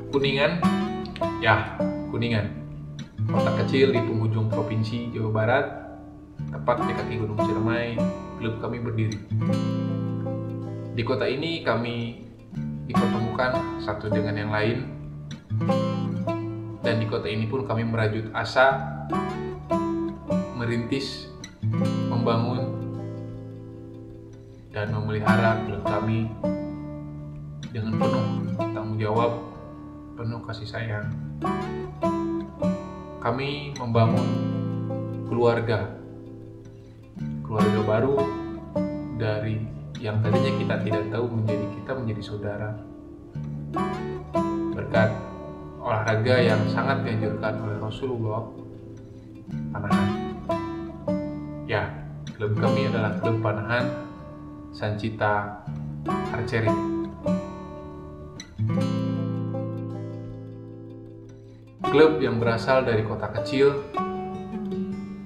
Kuningan, ya Kuningan, kota kecil di penghujung provinsi Jawa Barat, tepat di kaki Gunung Ciremai, klub kami berdiri. Di kota ini kami dipertemukan satu dengan yang lain, dan di kota ini pun kami merajut asa, merintis, membangun, dan memelihara klub kami dengan penuh tanggung jawab, penuh kasih sayang. Kami membangun keluarga baru dari yang tadinya kita tidak tahu menjadi saudara. Berkat olahraga yang sangat dianjurkan oleh Rasulullah, panahan. Ya, klub kami adalah klub panahan Sancita Archery. Klub yang berasal dari kota kecil,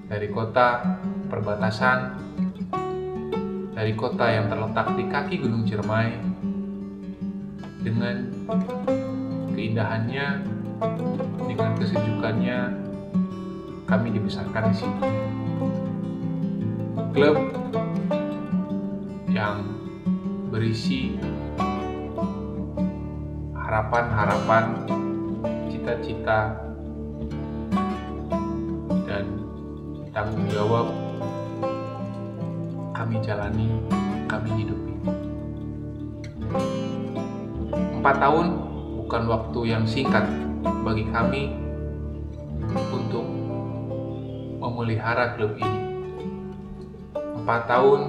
dari kota perbatasan, dari kota yang terletak di kaki Gunung Ciremai, dengan keindahannya, dengan kesejukannya, kami dibesarkan di sini. Klub yang berisi harapan-harapan, cita-cita, dan tanggung jawab kami jalani, kami hidupi. 4 tahun bukan waktu yang singkat bagi kami untuk memelihara klub ini. 4 tahun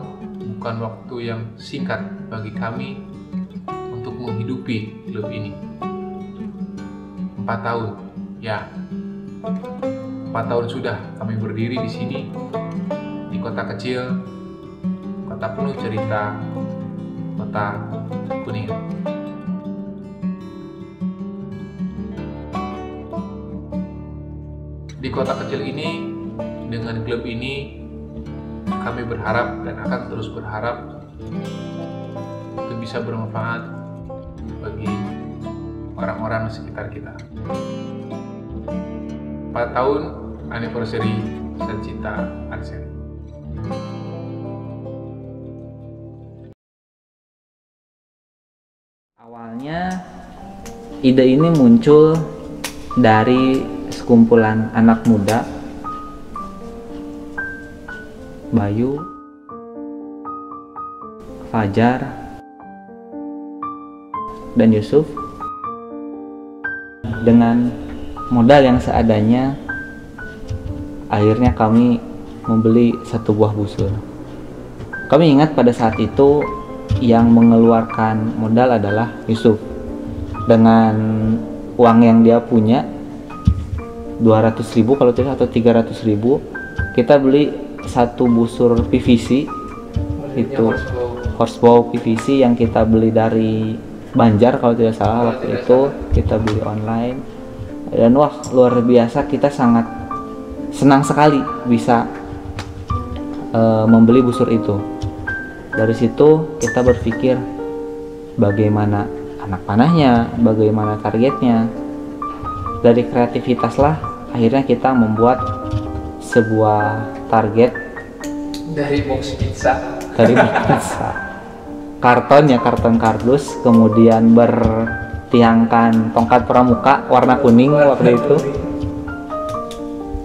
bukan waktu yang singkat bagi kami untuk menghidupi klub ini. 4 tahun, ya, 4 tahun sudah kami berdiri di sini, di kota kecil, kota penuh cerita, kota Kuningan. Di kota kecil ini, dengan klub ini, kami berharap dan akan terus berharap itu bisa bermanfaat bagi orang-orang di sekitar kita. 4 tahun anniversary Sancita Archery. Awalnya ide ini muncul dari sekumpulan anak muda, Bayu, Fajar, dan Yusuf. Dengan modal yang seadanya, akhirnya kami membeli 1 buah busur. Kami ingat pada saat itu yang mengeluarkan modal adalah Yusuf. Dengan uang yang dia punya, 200.000 kalau tidak, atau 300.000, kita beli 1 busur PVC. Itu horsebow PVC yang kita beli dari Banjar kalau tidak salah waktu itu, kita beli online. Dan wah, luar biasa, kita sangat senang sekali bisa membeli busur itu. Dari situ kita berpikir bagaimana anak panahnya, bagaimana targetnya. Dari kreativitaslah akhirnya kita membuat sebuah target Dari box pizza. Karton kardus, kemudian bertiangkan tongkat pramuka warna kuning waktu itu.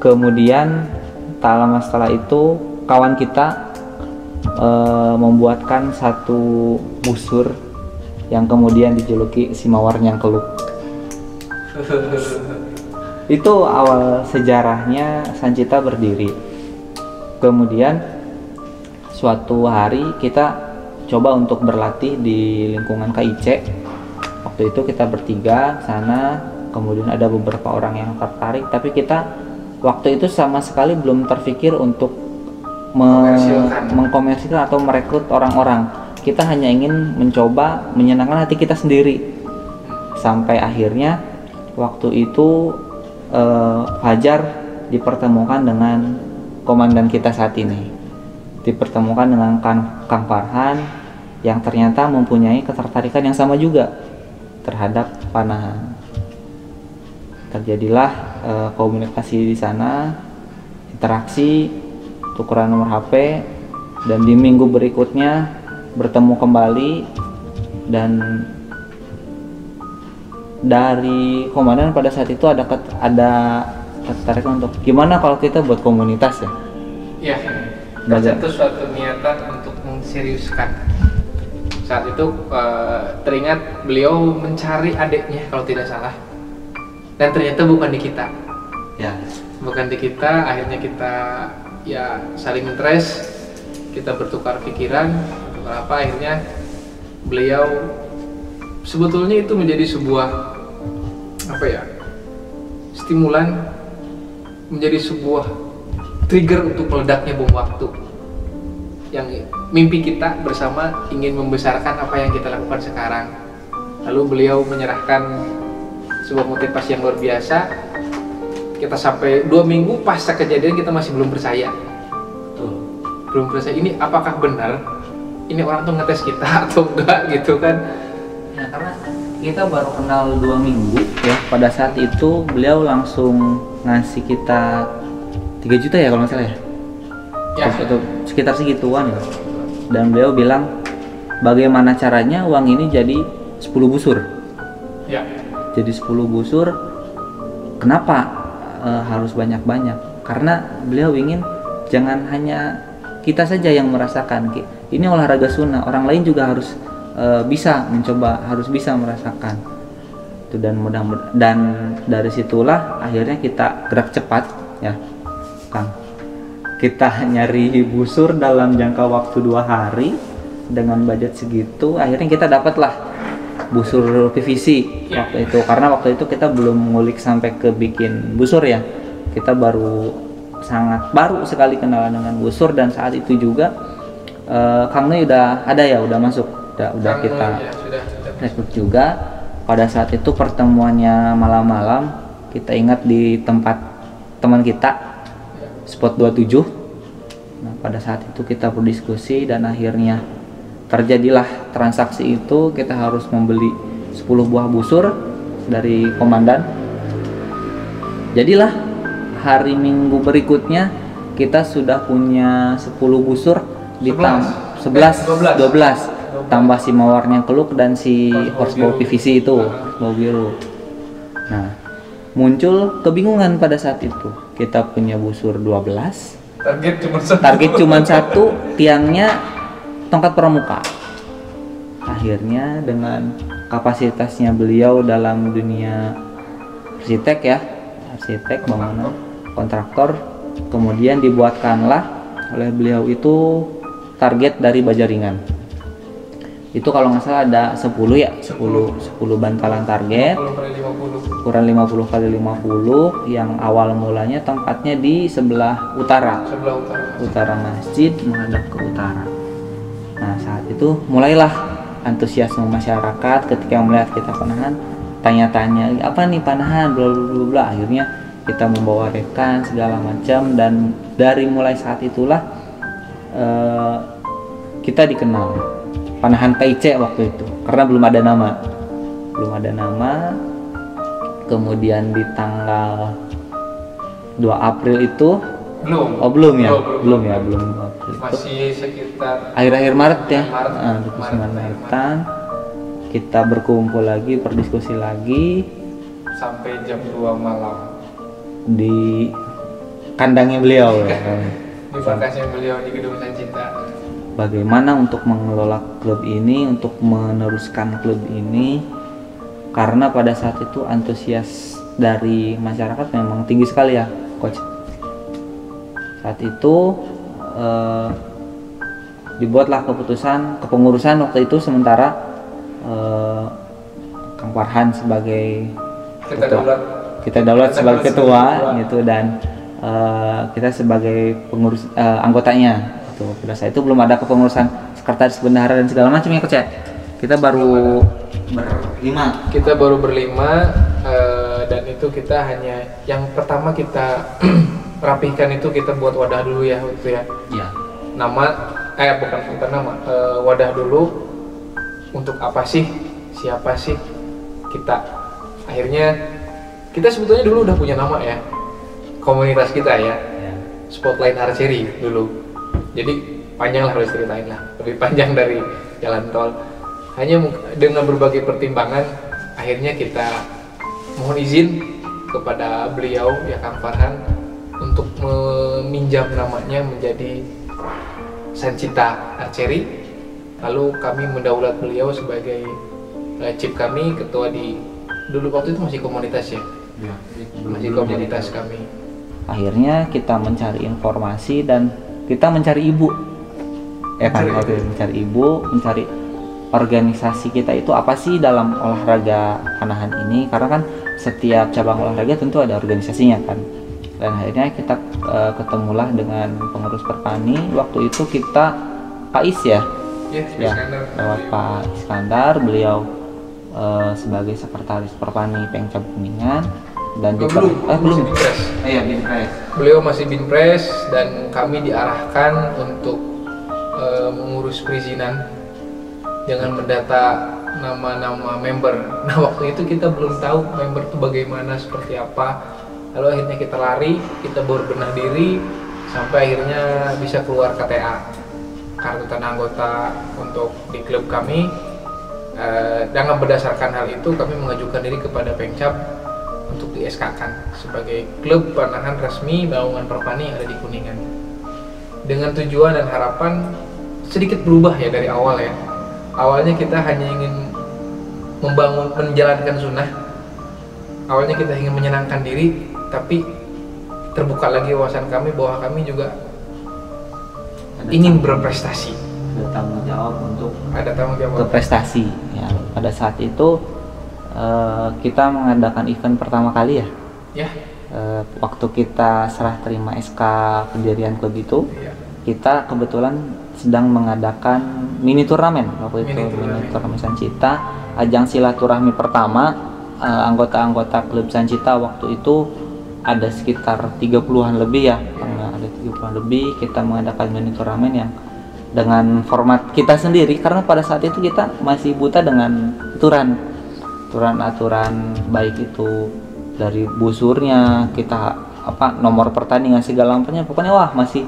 Kemudian tak lama setelah itu kawan kita membuatkan 1 busur yang kemudian dijuluki si Mawar Nyangkeluk. Itu awal sejarahnya Sancita berdiri. Kemudian suatu hari kita coba untuk berlatih di lingkungan KIC. Waktu itu kita bertiga sana, kemudian ada beberapa orang yang tertarik, tapi kita waktu itu sama sekali belum terpikir untuk mengkomersilkan atau merekrut orang-orang. Kita hanya ingin mencoba menyenangkan hati kita sendiri. Sampai akhirnya waktu itu Fajar dipertemukan dengan komandan kita saat ini, dipertemukan dengan Kang Farhan yang ternyata mempunyai ketertarikan yang sama juga terhadap panahan. Terjadilah komunikasi di sana, interaksi, tukeran nomor HP, dan di minggu berikutnya bertemu kembali. Dan dari komandan pada saat itu ada ketertarikan untuk gimana kalau kita buat komunitas ya. Iya, tercetus suatu niatan untuk menseriuskan. Saat itu teringat beliau mencari adiknya kalau tidak salah, dan ternyata bukan di kita. Ya. Bukan di kita. Akhirnya kita ya saling interest, kita bertukar pikiran, bertukar apa. Akhirnya beliau sebetulnya itu menjadi sebuah stimulan, menjadi sebuah trigger untuk meledaknya bom waktu yang mimpi kita bersama ingin membesarkan apa yang kita lakukan sekarang. Lalu beliau menyerahkan sebuah motivasi yang luar biasa. Kita sampai 2 minggu pasca kejadian kita masih belum percaya. Belum percaya, ini apakah benar ini orang tuh ngetes kita atau enggak gitu kan. Ya, karena kita baru kenal 2 minggu ya. Pada saat itu beliau langsung ngasih kita 3 juta ya kalau nggak salah ya. Ya. Itu sekitar segituan ya. Dan beliau bilang bagaimana caranya uang ini jadi 10 busur. Ya. Jadi 10 busur. Kenapa harus banyak-banyak? Karena beliau ingin jangan hanya kita saja yang merasakan. Ini olahraga sunnah, orang lain juga harus bisa mencoba, harus bisa merasakan. Itu dan mudah-mudahan, dan dari situlah akhirnya kita gerak cepat ya, Kang. Kita nyari busur dalam jangka waktu 2 hari dengan budget segitu. Akhirnya kita dapatlah busur PVC waktu itu, karena waktu itu kita belum ngulik sampai ke bikin busur ya. Kita sangat baru sekali kenalan dengan busur, dan saat itu juga Kang Nui udah ada ya, udah masuk, udah kita rekrut juga. Pada saat itu pertemuannya malam-malam, kita ingat di tempat teman kita, spot 27. Nah, pada saat itu kita berdiskusi dan akhirnya terjadilah transaksi itu. Kita harus membeli 10 buah busur dari komandan. Jadilah hari Minggu berikutnya kita sudah punya 10 busur, 12 tambah si mawarnya keluk dan si horsebow PVC itu, bau biru. Nah, muncul kebingungan pada saat itu. Kita punya busur 12, target cuma satu, tiangnya tongkat pramuka. Akhirnya dengan kapasitasnya beliau dalam dunia arsitek bangunan, kontraktor, kemudian dibuatkanlah oleh beliau itu target dari baja ringan. Itu kalau nggak salah ada 10 bantalan target, ukuran 50 kali 50, yang awal mulanya tempatnya di sebelah utara masjid, menghadap ke utara. Nah, saat itu mulailah antusiasme masyarakat ketika melihat kita panahan, tanya-tanya apa nih panahan, bla bla bla. Akhirnya kita membawa rekan segala macam, dan dari mulai saat itulah kita dikenal panahan PIC waktu itu, karena belum ada nama. Kemudian di tanggal 2 April itu belum masih sekitar akhir-akhir Maret ya, 29 Maretan kita berkumpul lagi, berdiskusi lagi sampai jam 2 malam di kandangnya beliau ya. Di markasnya beliau di Gedung Sancinta. Bagaimana untuk mengelola klub ini, untuk meneruskan klub ini, karena pada saat itu antusias dari masyarakat memang tinggi sekali ya, Coach. Saat itu dibuatlah kepengurusan waktu itu, sementara Kang Farhan sebagai kita daulat sebagai ketua gitu, dan kita sebagai pengurus anggotanya. Pada saat itu belum ada kepengurusan sekretaris bendahara dan segala macam ya, Coach ya. Kita baru berlima Dan itu kita hanya yang pertama kita rapihkan itu kita buat wadah dulu ya waktu itu ya. Iya. Nama bukan nama, wadah dulu untuk apa sih, siapa sih kita. Akhirnya kita sebetulnya dulu udah punya nama ya, komunitas kita ya, Spotlight Archery dulu. Jadi panjang lah harus ceritain lah, lebih panjang dari jalan tol. Hanya dengan berbagai pertimbangan akhirnya kita mohon izin kepada beliau ya Kang Farhan untuk meminjam namanya menjadi Sancita Archery. Lalu kami mendaulat beliau sebagai chip kami, ketua di dulu waktu itu masih komunitas ya, masih komunitas kami. Akhirnya kita mencari informasi dan kita mencari ibu, ya kan? Mencari ibu, mencari organisasi kita itu apa sih dalam olahraga panahan ini, karena kan setiap cabang olahraga tentu ada organisasinya kan. Dan akhirnya kita ketemulah dengan pengurus Perpani. Waktu itu kita Pak Is ya, lewat Pak Iskandar, beliau sebagai sekretaris Perpani Pengcap Kuningan. Dan belum. Iya, Binpres. Beliau masih Binpres dan kami diarahkan untuk mengurus perizinan dengan mendata nama-nama member. Nah, waktu itu kita belum tahu member itu bagaimana, seperti apa. Lalu akhirnya kita lari, kita berbenah diri sampai akhirnya bisa keluar KTA, kartu tanda anggota untuk di klub kami. Dengan berdasarkan hal itu kami mengajukan diri kepada Pengcap untuk di SK-kan sebagai klub panahan resmi Naungan Perpani yang ada di Kuningan. Dengan tujuan dan harapan sedikit berubah ya dari awal ya. Awalnya kita hanya ingin menjalankan sunnah. Awalnya kita ingin menyenangkan diri, tapi terbuka lagi wawasan kami bahwa kami juga ingin berprestasi. Ada tanggung jawab untuk berprestasi. Ya, pada saat itu kita mengadakan event pertama kali ya. Ya. Waktu kita serah terima SK pendirian klub itu, kita kebetulan sedang mengadakan mini turnamen waktu itu, mini turnamen Sancita, ajang silaturahmi pertama. Anggota-anggota klub Sancita waktu itu ada sekitar 30-an lebih ya, ada 30-an lebih. Kita mengadakan mini turnamen yang dengan format kita sendiri, karena pada saat itu kita masih buta dengan aturan baik itu dari busurnya, kita nomor pertandingan segala macamnya, pokoknya wah masih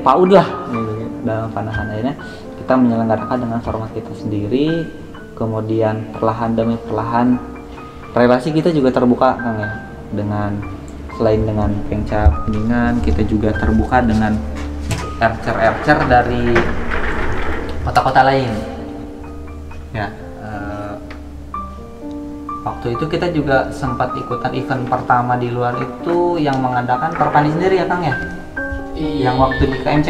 PAUD lah gitu, dalam panahan. Akhirnya kita menyelenggarakan dengan format kita sendiri, kemudian perlahan demi perlahan relasi kita juga terbuka Kang ya, dengan selain dengan Pengcap Kuningan, kita juga terbuka dengan archer dari kota-kota lain ya. Waktu itu kita juga sempat ikutan event pertama di luar itu yang mengadakan Perpani sendiri ya Kang ya, yang waktu di KMC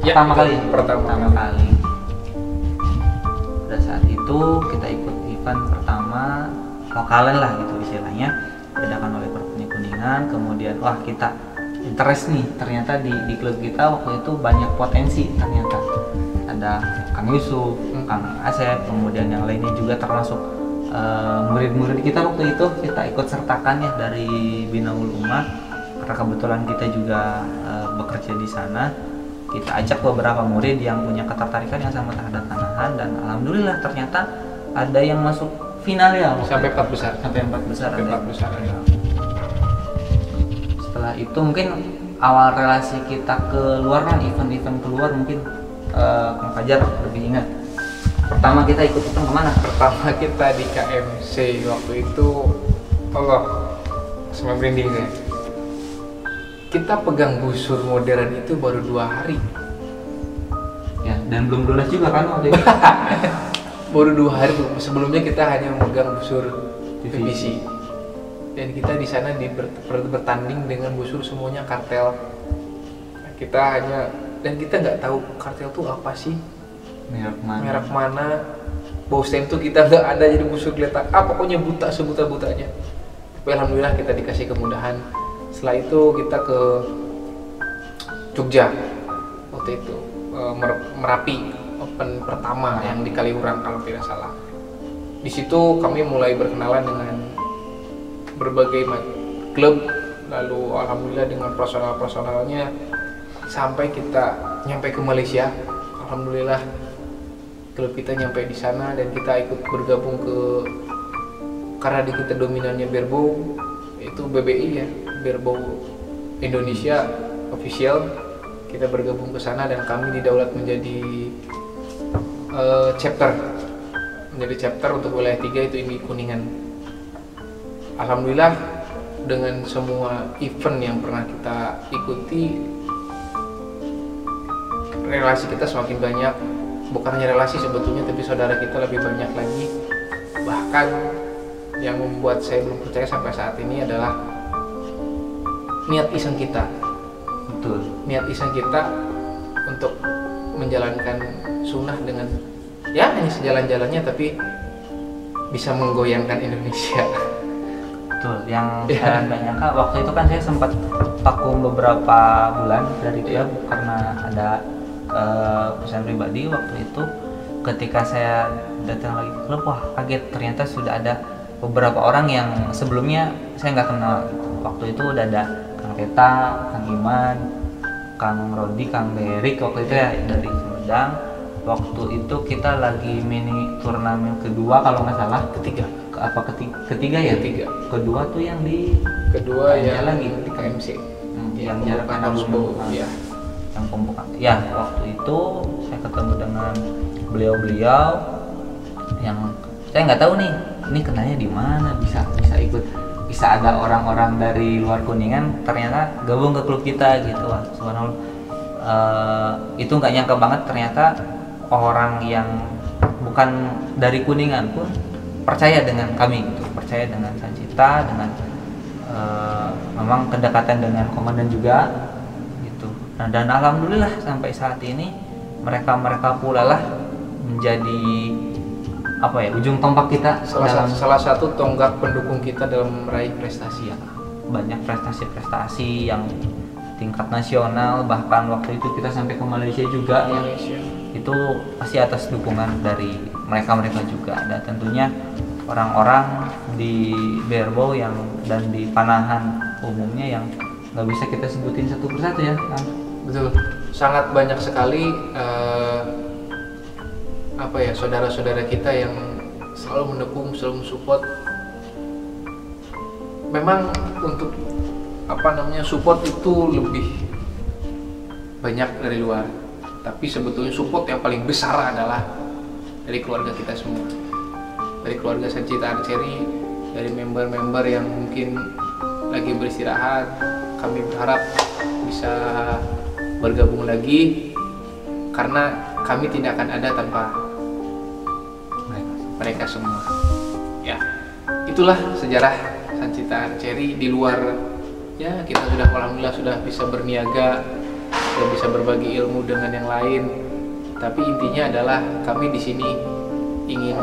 pertama kali. Pada saat itu kita ikut event pertama lokalan lah gitu istilahnya, diadakan oleh Perpani Kuningan. Kemudian wah kita interest nih, ternyata di klub kita waktu itu banyak potensi. Ternyata ada Kang Yusuf, Kang Asep, kemudian yang lainnya juga termasuk murid-murid kita waktu itu kita ikut sertakan ya dari Binaul Ummah, karena kebetulan kita juga bekerja di sana. Kita ajak beberapa murid yang punya ketertarikan yang sama terhadap panahan, dan alhamdulillah ternyata ada yang masuk final ya sampai 4 besar. Sampai 4 besar. Setelah itu mungkin awal relasi kita keluar kan, event-event keluar mungkin Kang Fajar lebih ingat. Pertama kita ikut event kemana? Pertama kita di KMC waktu itu, Allah semua merinding saya. Kita pegang busur modern itu baru 2 hari. Ya, dan belum lunas juga kan waktu itu. Baru 2 hari. Sebelumnya kita hanya memegang busur PVC. Dan kita di sana bertanding dengan busur semuanya kartel. Kita hanya, dan kita nggak tahu kartel itu apa sih, merek mana, bau stem tuh kita nggak ada, jadi busur geletak pokoknya buta sebuta-butanya. Tapi alhamdulillah kita dikasih kemudahan. Setelah itu kita ke Jogja waktu itu, Merapi Open pertama yang di Kaliurang kalau tidak salah. Di situ kami mulai berkenalan dengan berbagai klub, lalu alhamdulillah dengan personal-personalnya sampai kita nyampe ke Malaysia. Alhamdulillah klub kita nyampe di sana dan kita ikut bergabung karena di kita dominannya Barebow, itu BBI ya, Barebow Indonesia official. Kita bergabung ke sana dan kami didaulat menjadi chapter untuk wilayah 3, itu ini Kuningan. Alhamdulillah dengan semua event yang pernah kita ikuti, relasi kita semakin banyak. Bukan hanya relasi sebetulnya, tapi saudara kita lebih banyak lagi. Bahkan yang membuat saya belum percaya sampai saat ini adalah niat iseng kita. Betul. Niat iseng kita untuk menjalankan sunnah dengan ya hanya sejalan-jalannya, tapi bisa menggoyangkan Indonesia. Betul. Yang saya nggak nyangka waktu itu kan saya sempat vakum beberapa bulan dari klub karena ada pesan pribadi. Waktu itu ketika saya datang lagi ke klub, wah kaget, ternyata sudah ada beberapa orang yang sebelumnya saya nggak kenal gitu. Waktu itu udah ada Kang Teta, Kang Iman, Kang Rodi, Kang Berik waktu itu ya dari Sumedang. Waktu itu kita lagi mini turnamen kedua kalau nggak salah, ketiga ya? Ketiga. Kedua tuh yang di yang lagi di KMC. Yang jarak harus ya. Yang pembukaan. Ya, waktu itu saya ketemu dengan beliau-beliau yang saya nggak tahu nih, ini kenanya di mana bisa ikut, bisa ada orang-orang dari luar Kuningan ternyata gabung ke klub kita gitu. Wah, subhanallah. Itu nggak nyangka banget, ternyata orang yang bukan dari Kuningan pun percaya dengan kami gitu, percaya dengan Sancita, dengan memang kedekatan dengan komandan juga gitu. Nah, dan alhamdulillah sampai saat ini mereka pula lah menjadi ujung tombak kita, salah satu tonggak pendukung kita dalam meraih prestasi ya. Banyak prestasi yang tingkat nasional, bahkan waktu itu kita sampai ke Malaysia juga ya. Itu pasti atas dukungan dari mereka juga, dan tentunya orang-orang di Barebow dan di Panahan umumnya yang nggak bisa kita sebutin satu persatu ya, Kang. Betul, sangat banyak sekali saudara-saudara kita yang selalu mendukung, selalu mensupport. Memang untuk support itu lebih banyak dari luar, tapi sebetulnya support yang paling besar adalah dari keluarga kita semua, dari keluarga Sancita Archery, dari member-member yang mungkin lagi beristirahat. Kami berharap bisa bergabung lagi karena kami tidak akan ada tanpa mereka semua. Ya, itulah sejarah Sancita Archery. Di luar ya kita alhamdulillah sudah bisa berniaga, sudah bisa berbagi ilmu dengan yang lain. Tapi intinya adalah kami di sini ingin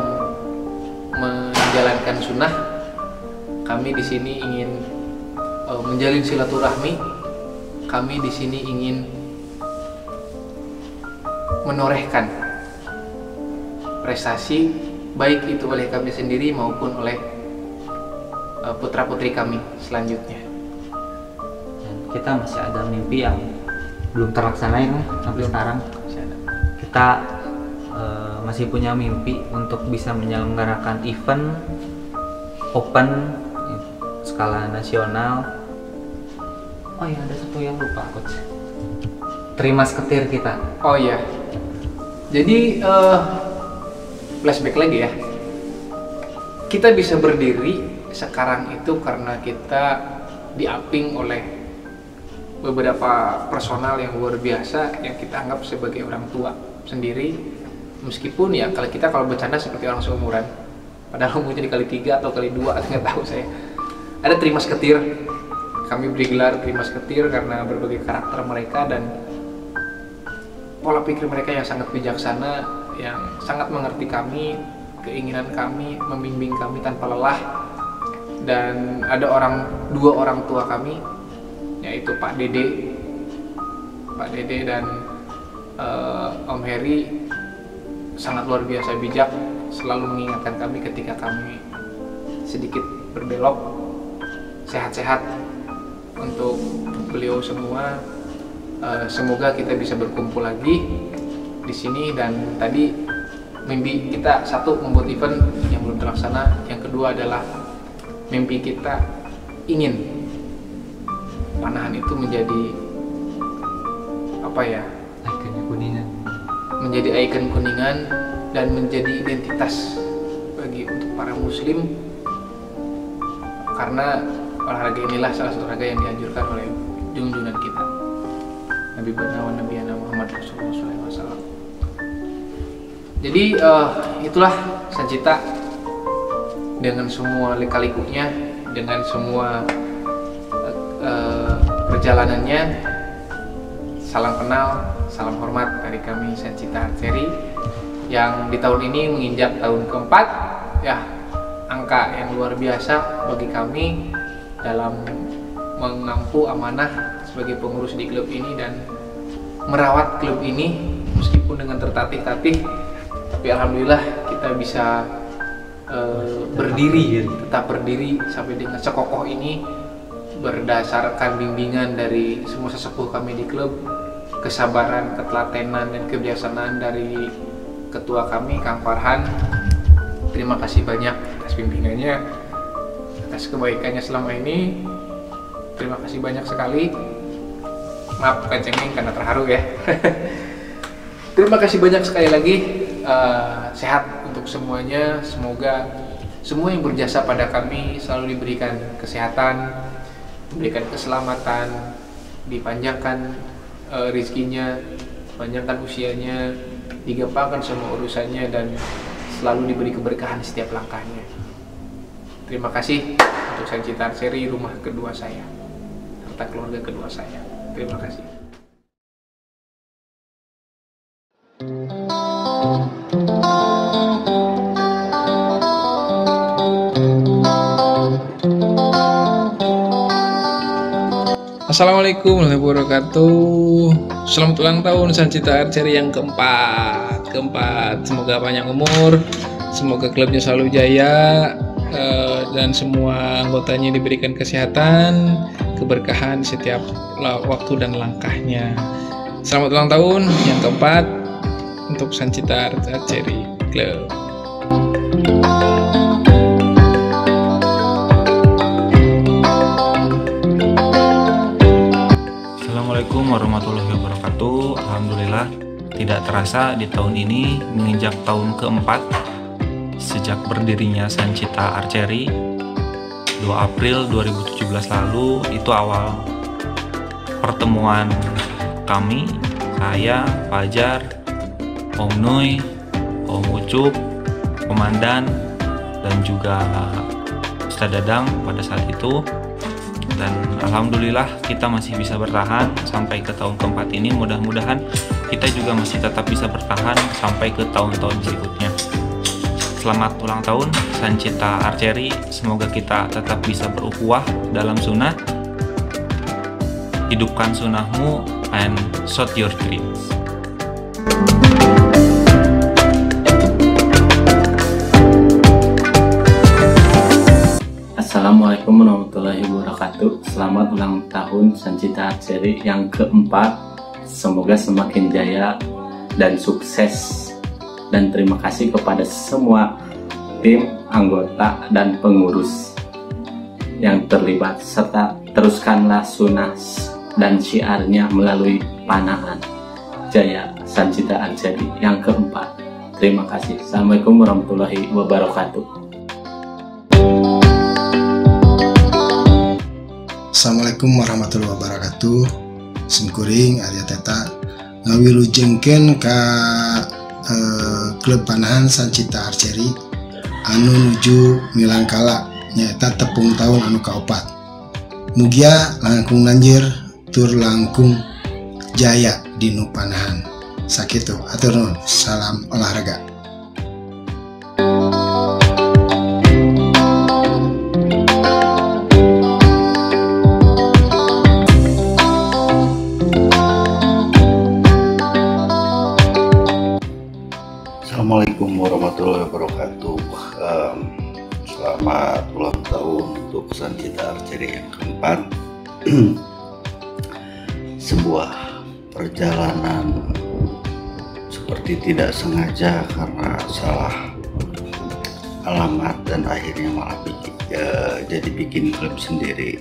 menjalankan sunnah. Kami di sini ingin menjalin silaturahmi. Kami di sini ingin menorehkan prestasi, baik itu oleh kami sendiri maupun oleh putra-putri kami selanjutnya. Kita masih ada mimpi yang belum terlaksana ya sampai sekarang. Kita masih punya mimpi untuk bisa menyelenggarakan event open skala nasional. Oh iya, ada satu yang lupa, coach. Terima seketir kita. Oh iya. Jadi flashback lagi ya. Kita bisa berdiri sekarang itu karena kita diaping oleh beberapa personal yang luar biasa yang kita anggap sebagai orang tua sendiri. Meskipun ya kalau bercanda seperti orang seumuran, padahal umurnya dikali 3 atau kali 2 atau nggak tahu saya. Ada terima seketir. Kami beri gelar terima seketir karena berbagai karakter mereka dan pola pikir mereka yang sangat bijaksana, yang sangat mengerti kami, keinginan kami, membimbing kami tanpa lelah. Dan ada dua orang tua kami, yaitu Pak Dede dan Om Heri, sangat luar biasa bijak, selalu mengingatkan kami ketika kami sedikit berbelok. sehat-sehat untuk beliau semua. Semoga kita bisa berkumpul lagi di sini. Dan tadi mimpi kita satu, membuat event yang belum terlaksana. Yang kedua adalah mimpi kita ingin Panahan itu menjadi Ikonnya Kuningan. menjadi ikon Kuningan dan menjadi identitas bagi untuk para muslim, karena olahraga inilah salah satu olahraga yang dianjurkan oleh junjungan kita Nabi Benawan Nabi Muhammad Rasulullah SAW. Jadi itulah Sancita dengan semua lika-likunya, dengan semua perjalanannya. Salam kenal, salam hormat dari kami Sancita Archery yang di tahun ini menginjak tahun keempat, ya, angka yang luar biasa bagi kami dalam mengampu amanah sebagai pengurus di klub ini dan merawat klub ini meskipun dengan tertatih-tatih, tapi alhamdulillah kita bisa tetap berdiri sampai dengan sekokoh ini berdasarkan bimbingan dari semua sesepuh kami di klub, kesabaran, ketelatenan, dan kebijaksanaan dari ketua kami Kang Farhan. Terima kasih banyak atas bimbingannya, atas kebaikannya selama ini. Terima kasih banyak sekali. Maaf bukan cengeng karena terharu ya. Terima kasih banyak sekali lagi. Sehat untuk semuanya. Semoga semua yang berjasa pada kami selalu diberikan kesehatan, diberikan keselamatan, dipanjangkan rezekinya, dipanjangkan usianya, digampangkan semua urusannya, dan selalu diberi keberkahan setiap langkahnya. Terima kasih untuk Sancita Archery, rumah kedua saya serta keluarga kedua saya. Terima kasih. Assalamualaikum warahmatullahi wabarakatuh. Selamat ulang tahun Sancita Archery yang keempat. Semoga panjang umur, semoga klubnya selalu jaya, dan semua anggotanya diberikan kesehatan, keberkahan setiap waktu dan langkahnya. Selamat ulang tahun yang keempat untuk Sancita Archery Club. Assalamualaikum warahmatullahi wabarakatuh. Alhamdulillah, tidak terasa di tahun ini menginjak tahun keempat sejak berdirinya Sancita Archery. 2 April 2017 lalu itu awal pertemuan kami, saya, Fajar, Om Nui, Om Ucup, Komandan, dan juga Ustadz Dadang pada saat itu. Dan alhamdulillah kita masih bisa bertahan sampai ke tahun keempat ini. Mudah-mudahan kita juga masih tetap bisa bertahan sampai ke tahun-tahun berikutnya. Selamat ulang tahun Sancita Archery. Semoga kita tetap bisa berukhuwah dalam sunnah. Hidupkan sunnahmu and shoot your dreams. Assalamualaikum warahmatullahi wabarakatuh. Selamat ulang tahun Sancita Archery yang keempat. Semoga semakin jaya dan sukses. Dan terima kasih kepada semua tim, anggota, dan pengurus yang terlibat, serta teruskanlah sunnah dan syiarnya melalui Panahan Jaya Sancita Archery yang keempat. Terima kasih. Assalamualaikum warahmatullahi wabarakatuh. Assalamualaikum warahmatullahi wabarakatuh. Singkuring Arya Teta ngawilujengkeun ka klub Panahan Sancita Archery anu nuju milangkala nyaeta tepung tahun anu kaopat. Mugia langkung nanjir tur langkung jaya dinu Panahan. Sakitu atur nuhun. Salam olahraga. Assalamualaikum warahmatullahi wabarakatuh. Selamat ulang tahun untuk Sancita Archery yang sebuah perjalanan seperti tidak sengaja karena salah alamat dan akhirnya malah jadi bikin klub sendiri.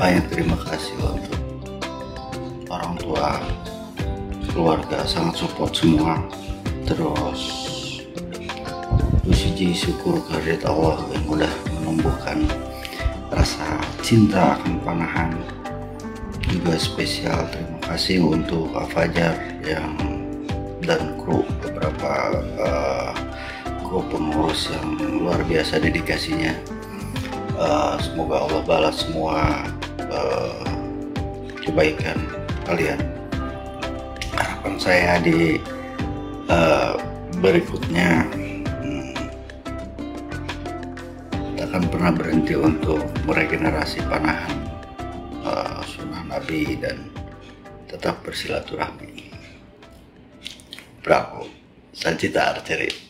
Banyak terima kasih untuk orang tua, keluarga, sangat support semua. Terus puji syukur kehadirat Allah yang udah menumbuhkan rasa cinta akan panahan. Juga spesial terima kasih untuk Fajar yang dan kru, beberapa kru pengurus yang luar biasa dedikasinya. Semoga Allah balas semua kebaikan kalian. Harapan saya di berikutnya akan pernah berhenti untuk meregenerasi panahan sunnah Nabi dan tetap bersilaturahmi. Bravo, Sancita Archery.